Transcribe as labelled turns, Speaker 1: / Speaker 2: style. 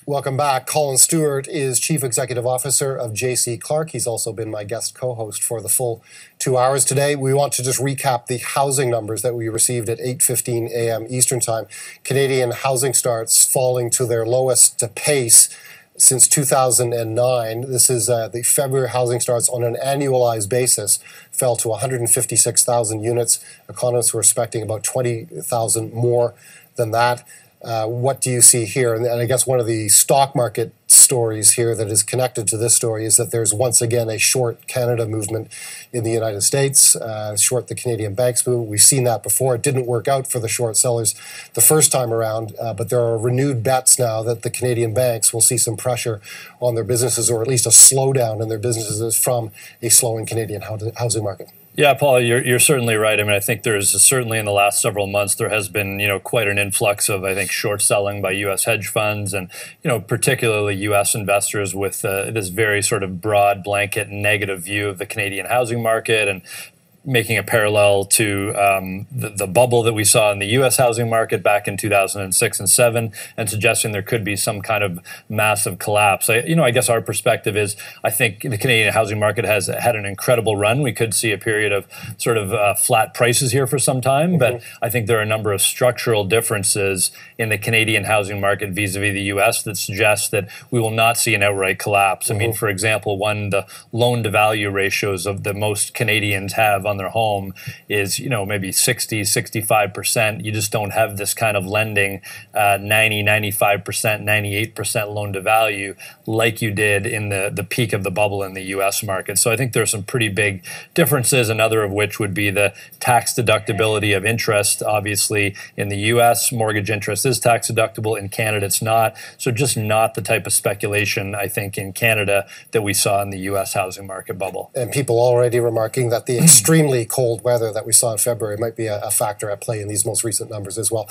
Speaker 1: Welcome back. Colin Stewart is Chief Executive Officer of J.C. Clark. He's also been my guest co-host for the full 2 hours today. We want to just recap the housing numbers that we received at 8:15 a.m. Eastern Time. Canadian housing starts falling to their lowest pace since 2009. This is the February housing starts on an annualized basis fell to 156,000 units. Economists were expecting about 20,000 more than that. What do you see here? And I guess one of the stock market stories here that is connected to this story is that there's once again a short Canada movement in the United States, short the Canadian banks movement. We've seen that before. It didn't work out for the short sellers the first time around, but there are renewed bets now that the Canadian banks will see some pressure on their businesses, or at least a slowdown in their businesses from a slowing Canadian housing market.
Speaker 2: Yeah, Paul, you're certainly right. I mean, I think there's certainly in the last several months there has been, quite an influx of, I think, short selling by U.S. hedge funds and, particularly U.S. investors with this very sort of broad blanket negative view of the Canadian housing market, and making a parallel to the bubble that we saw in the U.S. housing market back in 2006 and 7, and suggesting there could be some kind of massive collapse. I guess our perspective is I think the Canadian housing market has had an incredible run. We could see a period of sort of flat prices here for some time, but I think there are a number of structural differences in the Canadian housing market vis-a-vis the U.S. that suggest that we will not see an outright collapse. I mean, for example, the loan-to-value ratios of the most Canadians have on their home is, maybe 60, 65%. You just don't have this kind of lending, 90, 95%, 98% loan to value like you did in the peak of the bubble in the U.S. market. So I think there's some pretty big differences, another of which would be the tax deductibility of interest. Obviously, in the U.S., mortgage interest is tax deductible. In Canada, it's not. So just not the type of speculation, I think, in Canada that we saw in the U.S. housing market bubble.
Speaker 1: And people already remarking that the extremely cold weather that we saw in February might be a factor at play in these most recent numbers as well.